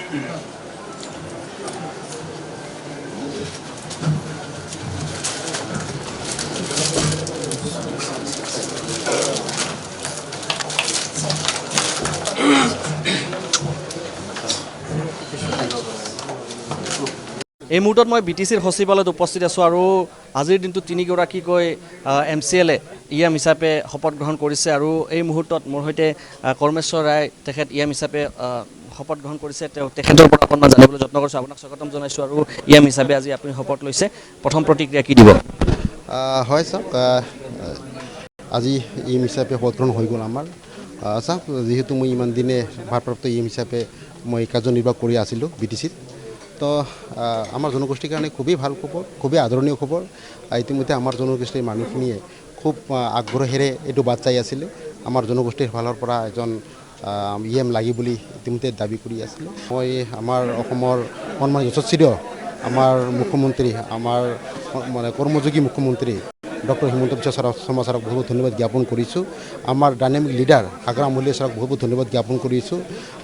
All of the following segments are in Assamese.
এই মুহূৰ্তত মই BTCৰ সচিবালয়ত উপস্থিত আছোঁ আৰু আজিৰ দিনটোত তিনিগৰাকীকৈ MCLA EM হিচাপে শপত গ্ৰহণ কৰিছে আৰু এই মুহূৰ্তত মোৰ সৈতে কৰ্মেশ্বৰ ৰায় তেখেত EM হিচাপে শপত গ্ৰহণ কৰিছে। তেখেতৰ পৰা অকণমান জানিবলৈ যত্ন কৰিছোঁ। আপোনাক স্বাগতম জনাইছোঁ আৰু EM হিচাপে আজি আপুনি শপত লৈছে, প্ৰথম প্ৰতিক্ৰিয়া কি দিব? হয় চাওক, আজি EM হিচাপে শপত গ্ৰহণ হৈ গ'ল আমাৰ। চাওক, যিহেতু মই ইমান দিনে ভাৰপ্ৰাপ্ত EM হিচাপে মই কাৰ্যনিৰ্বাহ কৰি আছিলোঁ BTCত, তো আমাৰ জনগোষ্ঠীৰ কাৰণে খুবেই ভাল খবৰ, খুবেই আদৰণীয় খবৰ। ইতিমধ্যে আমাৰ জনগোষ্ঠীৰ মানুহখিনিয়ে খুব আগ্ৰহেৰে এইটো বাট চাই আছিলে। আমাৰ জনগোষ্ঠীৰ ফালৰ পৰা এজন EM লাগি বুলি ইতিমধ্যে দাবী কৰি আছিলে। মই আমাৰ অসমৰ সন্মানীয় যশস্বী আমাৰ মুখ্যমন্ত্ৰী, আমাৰ মানে কৰ্মযোগী মুখ্যমন্ত্ৰী ডক্টৰ হিমন্ত বিশ্ব শৰ্মা ছাৰক বহুত ধন্যবাদ জ্ঞাপন কৰিছোঁ। আমাৰ ডাইনামিক লিডাৰ হাগ্ৰাম মল্লিক ছাৰক বহুত ধন্যবাদ জ্ঞাপন কৰিছোঁ।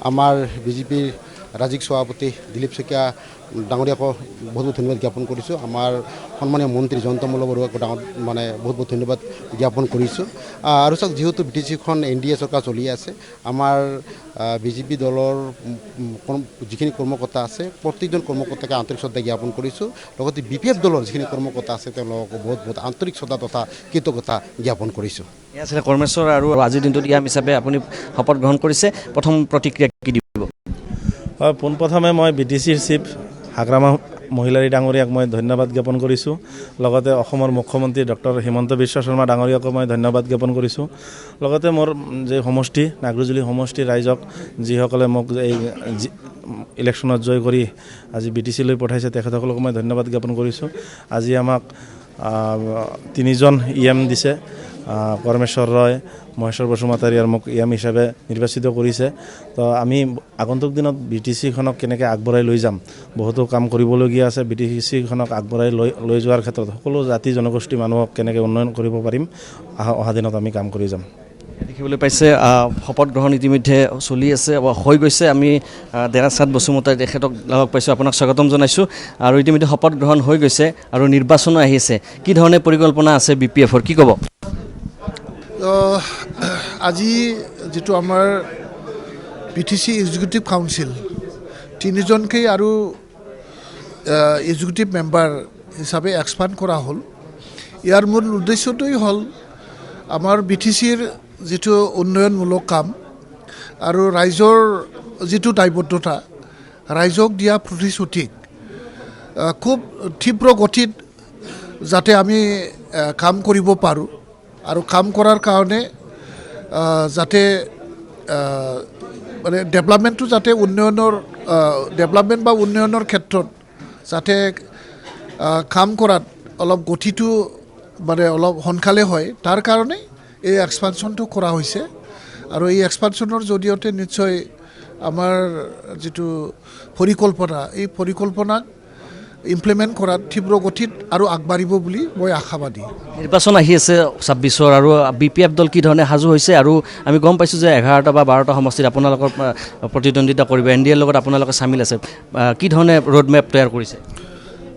আমাৰ BJPৰ ৰাজ্যিক সভাপতি দিলীপ শইকীয়া ডাঙৰীয়াকো বহুত ধন্যবাদ জ্ঞাপন কৰিছোঁ। আমাৰ সন্মানীয় মন্ত্ৰী জয়ন্ত মল্ল বৰুৱাকো মানে বহুত ধন্যবাদ জ্ঞাপন কৰিছোঁ। আৰু চাওক, যিহেতু BTCখন NDA চৰকাৰ চলি আছে, আমাৰ BJP দলৰ যিখিনি কৰ্মকৰ্তা আছে প্ৰত্যেকজন কৰ্মকৰ্তাকে আন্তৰিক শ্ৰদ্ধা জ্ঞাপন কৰিছোঁ। লগতে BPF দলৰ যিখিনি কৰ্মকৰ্তা আছে তেওঁলোকক বহুত আন্তৰিক শ্ৰদ্ধা তথা কৃতজ্ঞতা জ্ঞাপন কৰিছোঁ। এয়া আছিলে কৰ্মেশ্বৰ। আৰু আজিৰ দিনটোত EM হিচাপে আপুনি শপত গ্ৰহণ কৰিছে, প্ৰথম প্ৰতিক্ৰিয়া কি দিব? হয়, পোনপ্ৰথমে মই BTCৰ চিফ হাগ্ৰামা মহিলাৰী ডাঙৰীয়াক মই ধন্যবাদ জ্ঞাপন কৰিছোঁ। লগতে অসমৰ মুখ্যমন্ত্ৰী ডক্টৰ হিমন্ত বিশ্ব শৰ্মা ডাঙৰীয়াকো মই ধন্যবাদ জ্ঞাপন কৰিছোঁ। লগতে মোৰ যে সমষ্টি নাগ্ৰজুলি সমষ্টিৰ ৰাইজক যিসকলে মোক এই ইলেকশ্যনত জয় কৰি আজি BTCলৈ পঠাইছে তেখেতসকলক মই ধন্যবাদ জ্ঞাপন কৰিছোঁ। আজি আমাক 3জন EM দিছে, কৰ্মেশ্বৰ ৰয়, মহেশ্বৰ বসুমতাৰী আৰু মোক EM হিচাপে নিৰ্বাচিত কৰিছে। তো আমি আগন্তুক দিনত BTCখনক কেনেকৈ আগবঢ়াই লৈ যাম, বহুতো কাম কৰিবলগীয়া আছে। BTCখনক আগবঢ়াই লৈ যোৱাৰ ক্ষেত্ৰত সকলো জাতি জনগোষ্ঠী মানুহক কেনেকৈ উন্নয়ন কৰিব পাৰিম, অহা দিনত আমি কাম কৰি যাম। দেখিবলৈ পাইছে শপত গ্ৰহণ ইতিমধ্যে চলি আছে, হৈ গৈছে। আমি দেৰাচাঁদ বসুমতাৰী তেখেতক লগ পাইছোঁ, আপোনাক স্বাগতম জনাইছোঁ। আৰু ইতিমধ্যে শপত গ্ৰহণ হৈ গৈছে আৰু নিৰ্বাচনো আহিছে। কি ধৰণে পৰিকল্পনা আছে BPFৰ, কি ক'ব? আজি যিটো আমাৰ BTC এক্সিকিউটিভ কাউন্সিল 3জনকেই আৰু এক্সিকিউটিভ মেম্বাৰ হিচাপে এক্সপাণ্ড কৰা হ'ল। ইয়াৰ মূল উদ্দেশ্যটোৱেই হ'ল আমাৰ BTCৰ যিটো উন্নয়নমূলক কাম আৰু ৰাইজৰ যিটো দায়বদ্ধতা, ৰাইজক দিয়া প্ৰতিশ্ৰুতিক খুব তীব্ৰ গতিত যাতে আমি কাম কৰিব পাৰোঁ আৰু কাম কৰাৰ কাৰণে যাতে মানে ডেভেলপমেণ্টটো যাতে ডেভেলপমেণ্ট বা উন্নয়নৰ ক্ষেত্ৰত যাতে কাম কৰাত অলপ গতিটো মানে অলপ সোনকালে হয়, তাৰ কাৰণে এই এক্সপানশ্যনটো কৰা হৈছে। আৰু এই এক্সপানশ্যনৰ জৰিয়তে নিশ্চয় আমাৰ যিটো পৰিকল্পনা, এই পৰিকল্পনাক ইমপ্লিমেণ্ট কৰাত তীব্ৰ গতিত আৰু আগবাঢ়িব বুলি মই আশাবাদী। নিৰ্বাচন আহি আছে 26ৰ, আৰু BPF দল কি ধৰণে সাজু হৈছে? আৰু আমি গম পাইছোঁ যে 11টা বা 12টা সমষ্টিত আপোনালোকৰ প্ৰতিদ্বন্দ্বিতা কৰিব, NDAৰ লগত আপোনালোকে চামিল আছে। কি ধৰণে ৰোড মেপ তৈয়াৰ কৰিছে?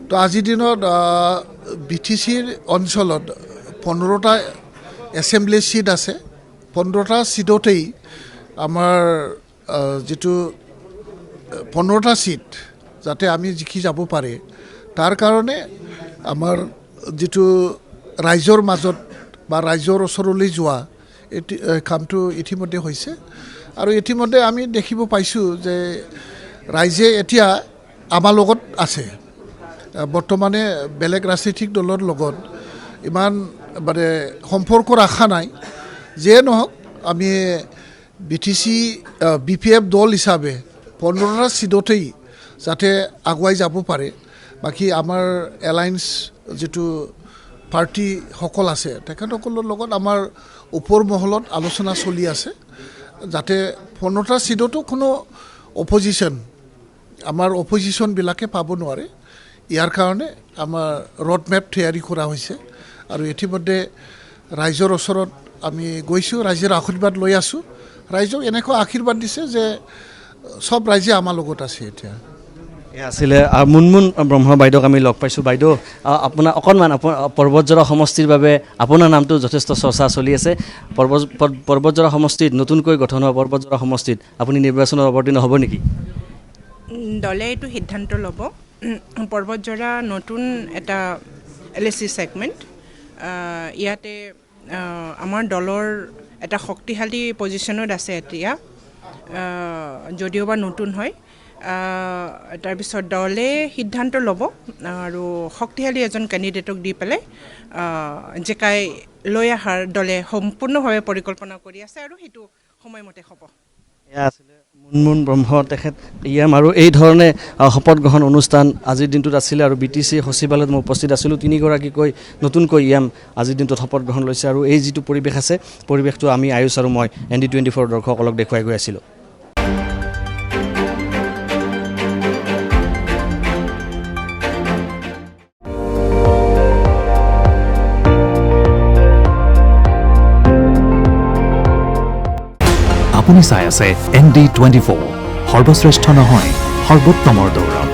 তো আজিৰ দিনত BTCৰ অঞ্চলত 15টা এছেম্বলি ছিট আছে। 15টা ছিটতেই আমাৰ যিটো 15টা ছিট যাতে আমি জিকি যাব পাৰে, তাৰ কাৰণে আমাৰ যিটো ৰাইজৰ মাজত বা ৰাইজৰ ওচৰলৈ যোৱা কামটো ইতিমধ্যে হৈছে। আৰু ইতিমধ্যে আমি দেখিব পাইছোঁ যে ৰাইজে এতিয়া আমাৰ লগত আছে। বৰ্তমানে বেলেগ ৰাজনৈতিক দলৰ লগত ইমান মানে সম্পৰ্ক ৰখা নাই। যিয়ে নহওক, আমি BPF দল হিচাপে 15টা ছিটতেই যাতে আগুৱাই যাব পাৰে। বাকী আমাৰ এলায়েন্স যিটো পাৰ্টিসকল আছে তেখেতসকলৰ লগত আমাৰ ওপৰ মহলত আলোচনা চলি আছে, যাতে 15টা ছিটতো কোনো আমাৰ অপজিশ্যনবিলাকে পাব নোৱাৰে। ইয়াৰ কাৰণে আমাৰ ৰোড মেপ তৈয়াৰী কৰা হৈছে। আৰু ইতিমধ্যে ৰাইজৰ ওচৰত আমি গৈছোঁ, ৰাইজৰ আশীৰ্বাদ লৈ আছোঁ। ৰাইজক এনেকুৱা আশীৰ্বাদ দিছে যে চব ৰাইজে আমাৰ লগত আছে এতিয়া। এয়া আছিলে মুনমুন ব্ৰহ্ম বাইদেউক আমি লগ পাইছোঁ। বাইদেউ আপোনাৰ অকণমান পৰ্বতজৰা সমষ্টিৰ বাবে আপোনাৰ নামটো যথেষ্ট চৰ্চা চলি আছে। পৰ্বতজৰা সমষ্টিত নতুনকৈ গঠন হোৱা পৰ্বতজৰা সমষ্টিত আপুনি নিৰ্বাচনত অৱতীৰ্ণ হ'ব নেকি? দলে এইটো সিদ্ধান্ত ল'ব। পৰ্বতজৰা নতুন এটা LSC ছেগমেণ্ট, ইয়াতে আমাৰ দলৰ এটা শক্তিশালী পজিশ্যনত আছে এতিয়া, যদিওবা নতুন হয়। তাৰপিছত দলে সিদ্ধান্ত ল'ব আৰু শক্তিশালী এজন কেণ্ডিডেটক দি পেলাই জেকাই লৈ অহাৰ দলে সম্পূৰ্ণভাৱে পৰিকল্পনা কৰি আছে আৰু সেইটো সময়মতে হ'ব। এয়া আছিলে মুনমুন ব্ৰহ্ম তেখেত ইয়াম। আৰু এই ধৰণে শপত গ্ৰহণ অনুষ্ঠান আজিৰ দিনটোত আছিলে আৰু BTC সচিবালয়ত মই উপস্থিত আছিলোঁ। তিনিগৰাকীকৈ নতুনকৈ ইয়াম আজিৰ দিনটোত শপত গ্ৰহণ লৈছে আৰু এই যিটো পৰিৱেশ আছে, পৰিৱেশটো আমি আয়ুষ আৰু মই ND24 দৰ্শকসকলক দেখুৱাই গৈ আছিলোঁ। আপুনি চাই আছে ND24, সৰ্বশ্ৰেষ্ঠ নহয় সৰ্বোত্তমৰ দৌৰ।